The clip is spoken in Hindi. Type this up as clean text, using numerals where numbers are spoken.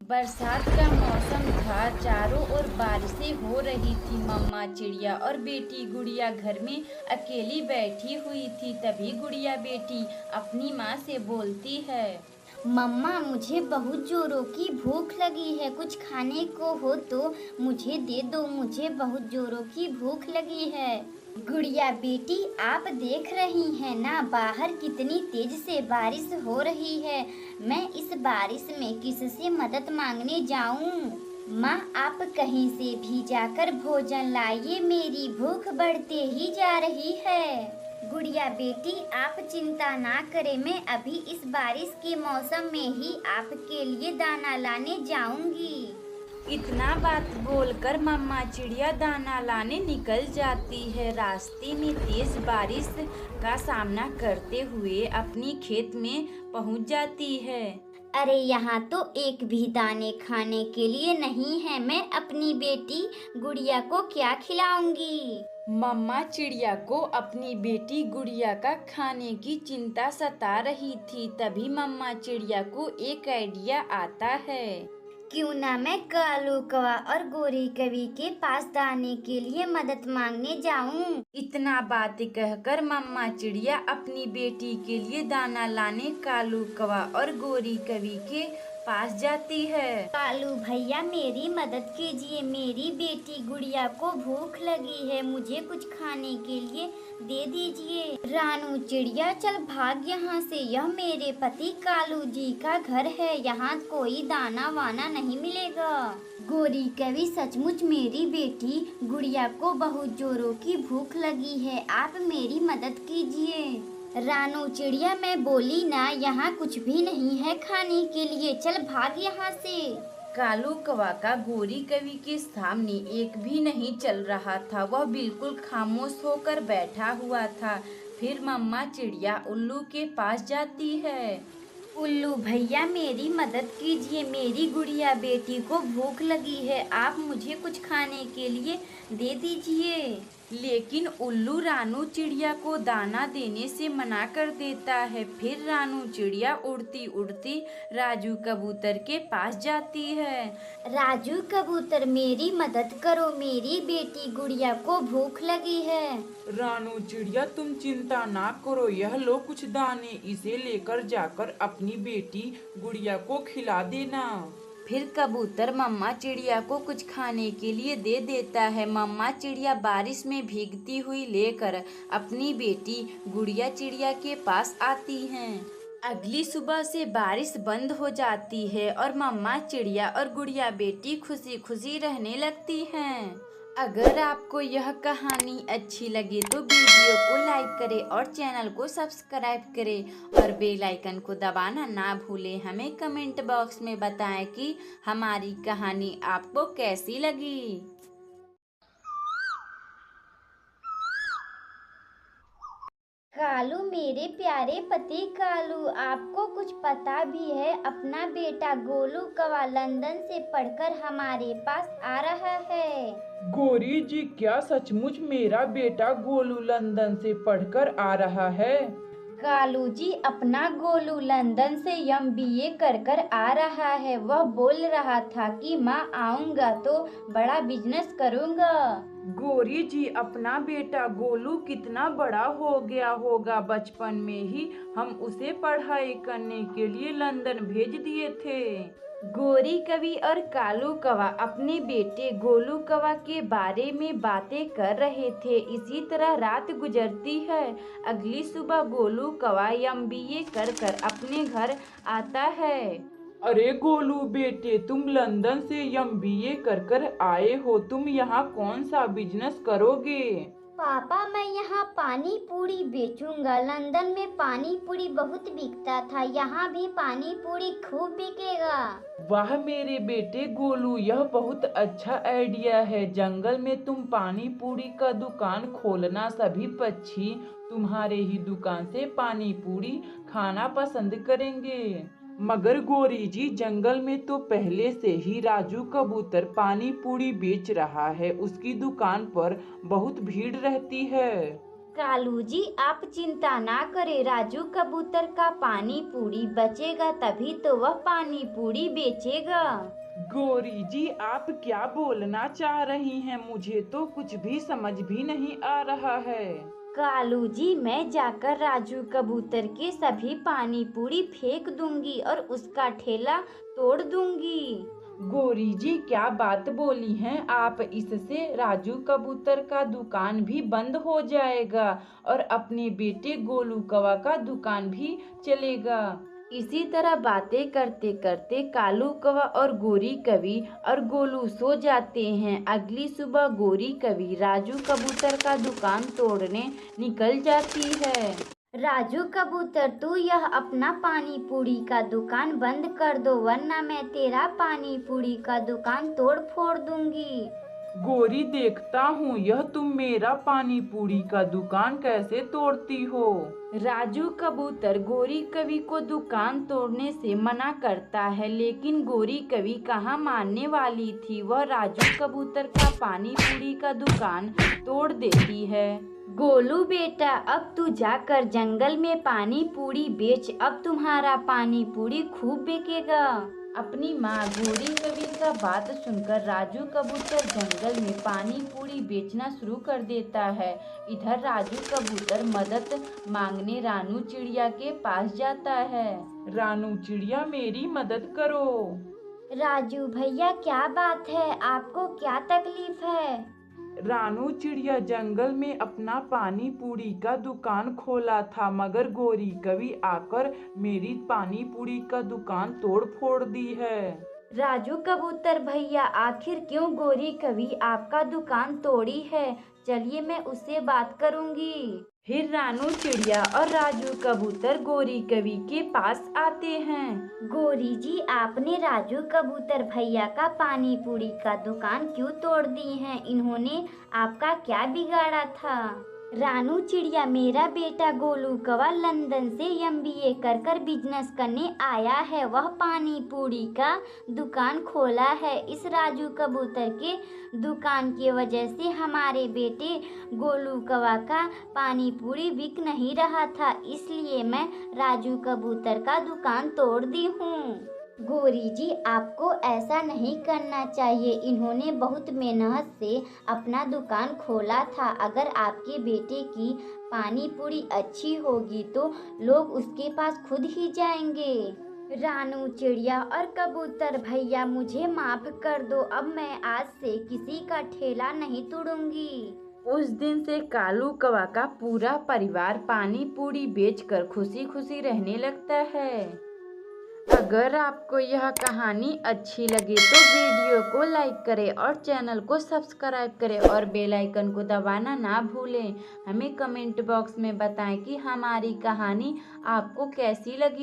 बरसात का मौसम था। चारों ओर बारिशें हो रही थी। मम्मा चिड़िया और बेटी गुड़िया घर में अकेली बैठी हुई थी। तभी गुड़िया बेटी अपनी माँ से बोलती है। मम्मा, मुझे बहुत जोरों की भूख लगी है। कुछ खाने को हो तो मुझे दे दो। मुझे बहुत जोरों की भूख लगी है। गुड़िया बेटी, आप देख रही हैं ना बाहर कितनी तेज से बारिश हो रही है। मैं इस बारिश में किससे मदद मांगने जाऊं? माँ, आप कहीं से भी जाकर भोजन लाइए। मेरी भूख बढ़ते ही जा रही है। गुड़िया बेटी, आप चिंता ना करें। मैं अभी इस बारिश के मौसम में ही आपके लिए दाना लाने जाऊंगी। इतना बात बोलकर मम्मा चिड़िया दाना लाने निकल जाती है। रास्ते में तेज बारिश का सामना करते हुए अपनी खेत में पहुंच जाती है। अरे, यहाँ तो एक भी दाने खाने के लिए नहीं है। मैं अपनी बेटी गुड़िया को क्या खिलाऊंगी? मम्मा चिड़िया को अपनी बेटी गुड़िया का खाने की चिंता सता रही थी। तभी मम्मा चिड़िया को एक आइडिया आता है। क्यों ना मैं कालू कौवा और गोरी कवि के पास दाने के लिए मदद मांगने जाऊं। इतना बात कहकर मम्मा चिड़िया अपनी बेटी के लिए दाना लाने कालू कौवा और गोरी कवि के पास जाती है। कालू भैया, मेरी मदद कीजिए। मेरी बेटी गुड़िया को भूख लगी है। मुझे कुछ खाने के लिए दे दीजिए। रानू चिड़िया, चल भाग यहाँ से। यह मेरे पति कालू जी का घर है। यहाँ कोई दाना वाना नहीं मिलेगा। गोरी कवि, सचमुच मेरी बेटी गुड़िया को बहुत जोरों की भूख लगी है। आप मेरी मदद कीजिए। रानू चिड़िया, मैं बोली ना, यहाँ कुछ भी नहीं है खाने के लिए। चल भाग यहाँ से। कालू कौवा का गोरी कवि के सामने एक भी नहीं चल रहा था। वह बिल्कुल खामोश होकर बैठा हुआ था। फिर मम्मा चिड़िया उल्लू के पास जाती है। उल्लू भैया, मेरी मदद कीजिए। मेरी गुड़िया बेटी को भूख लगी है। आप मुझे कुछ खाने के लिए दे दीजिए। लेकिन उल्लू रानू चिड़िया को दाना देने से मना कर देता है। फिर रानू चिड़िया उड़ती उड़ती राजू कबूतर के पास जाती है। राजू कबूतर, मेरी मदद करो। मेरी बेटी गुड़िया को भूख लगी है। रानू चिड़िया, तुम चिंता ना करो। यह लो कुछ दाने। इसे लेकर जाकर अपनी बेटी गुड़िया को खिला देना। फिर कबूतर मम्मा चिड़िया को कुछ खाने के लिए दे देता है। मम्मा चिड़िया बारिश में भीगती हुई लेकर अपनी बेटी गुड़िया चिड़िया के पास आती हैं। अगली सुबह से बारिश बंद हो जाती है और मम्मा चिड़िया और गुड़िया बेटी खुशी खुशी रहने लगती हैं। अगर आपको यह कहानी अच्छी लगे तो वीडियो को लाइक करें और चैनल को सब्सक्राइब करें और बेल आइकन को दबाना ना भूलें। हमें कमेंट बॉक्स में बताएं कि हमारी कहानी आपको कैसी लगी। कालू, मेरे प्यारे पति कालू, आपको कुछ पता भी है? अपना बेटा गोलू कौवा लंदन से पढ़कर हमारे पास आ रहा है। गोरी जी, क्या सचमुच मेरा बेटा गोलू लंदन से पढ़कर आ रहा है? कालू जी, अपना गोलू लंदन से MBA कर आ रहा है। वह बोल रहा था कि माँ, आऊंगा तो बड़ा बिजनेस करूंगा। गोरी जी, अपना बेटा गोलू कितना बड़ा हो गया होगा। बचपन में ही हम उसे पढ़ाई करने के लिए लंदन भेज दिए थे। गोरी कवि और कालू कौवा अपने बेटे गोलू कौवा के बारे में बातें कर रहे थे। इसी तरह रात गुजरती है। अगली सुबह गोलू कौवा MBA कर अपने घर आता है। अरे गोलू बेटे, तुम लंदन से MBA कर आए हो। तुम यहाँ कौन सा बिजनेस करोगे? पापा, मैं यहाँ पानी पूरी बेचूंगा। लंदन में पानी पूरी बहुत बिकता था। यहाँ भी पानी पूरी खूब बिकेगा। वाह मेरे बेटे गोलू, यह बहुत अच्छा आइडिया है। जंगल में तुम पानी पूरी का दुकान खोलना। सभी पक्षी तुम्हारे ही दुकान से पानी पूरी खाना पसंद करेंगे। मगर गोरी जी, जंगल में तो पहले से ही राजू कबूतर पानी पूरी बेच रहा है। उसकी दुकान पर बहुत भीड़ रहती है। कालू जी आप चिंता ना करें, राजू कबूतर का पानी पूरी बचेगा तभी तो वह पानी पूरी बेचेगा। गौरी जी आप क्या बोलना चाह रही हैं? मुझे तो कुछ भी समझ भी नहीं आ रहा है। कालू जी मैं जाकर राजू कबूतर के सभी पानी पूरी फेंक दूंगी और उसका ठेला तोड़ दूंगी। गौरी जी क्या बात बोली हैं आप? इससे राजू कबूतर का दुकान भी बंद हो जाएगा और अपने बेटे गोलू कौवा का दुकान भी चलेगा। इसी तरह बातें करते करते कालू कौवा और गोरी कवि और गोलू सो जाते हैं। अगली सुबह गोरी कवि राजू कबूतर का दुकान तोड़ने निकल जाती है। राजू कबूतर तू यह अपना पानी पूरी का दुकान बंद कर दो वरना मैं तेरा पानी पूरी का दुकान तोड़ फोड़ दूंगी। गौरी देखता हूँ यह तुम मेरा पानी पूरी का दुकान कैसे तोड़ती हो। राजू कबूतर गोरी कवि को दुकान तोड़ने से मना करता है, लेकिन गोरी कवि कहाँ मानने वाली थी। वह राजू कबूतर का पानी पूरी का दुकान तोड़ देती है। गोलू बेटा अब तू जाकर जंगल में पानी पूरी बेच, अब तुम्हारा पानी पूरी खूब बिकेगा। अपनी माँ गोरी कवि का बात सुनकर राजू कबूतर जंगल में पानी पूरी बेचना शुरू कर देता है। इधर राजू कबूतर मदद मांगने रानू चिड़िया के पास जाता है। रानू चिड़िया मेरी मदद करो। राजू भैया क्या बात है, आपको क्या तकलीफ है? रानू चिड़िया जंगल में अपना पानी पूरी का दुकान खोला था, मगर गोरी कवि आकर मेरी पानी पूरी का दुकान तोड़ फोड़ दी है। राजू कबूतर भैया आखिर क्यों गोरी कवि आपका दुकान तोड़ी है? चलिए मैं उससे बात करूंगी। फिर रानू चिड़िया और राजू कबूतर गोरी कवि के पास आते हैं। गोरी जी आपने राजू कबूतर भैया का पानी पूरी का दुकान क्यों तोड़ दी है? इन्होंने आपका क्या बिगाड़ा था? रानू चिड़िया मेरा बेटा गोलू कौवा लंदन से MBA कर बिजनेस करने आया है। वह पानी पूरी का दुकान खोला है। इस राजू कबूतर के दुकान की वजह से हमारे बेटे गोलू कौवा का पानी पूरी बिक नहीं रहा था, इसलिए मैं राजू कबूतर का दुकान तोड़ दी हूँ। गोरी जी आपको ऐसा नहीं करना चाहिए, इन्होंने बहुत मेहनत से अपना दुकान खोला था। अगर आपके बेटे की पानी पूरी अच्छी होगी तो लोग उसके पास खुद ही जाएंगे। रानू चिड़िया और कबूतर भैया मुझे माफ कर दो, अब मैं आज से किसी का ठेला नहीं तोड़ूंगी। उस दिन से कालू कौवा का पूरा परिवार पानी पूरी बेचकर खुशी खुशी रहने लगता है। अगर आपको यह कहानी अच्छी लगे तो वीडियो को लाइक करें और चैनल को सब्सक्राइब करें और बेल आइकन को दबाना ना भूलें। हमें कमेंट बॉक्स में बताएं कि हमारी कहानी आपको कैसी लगी।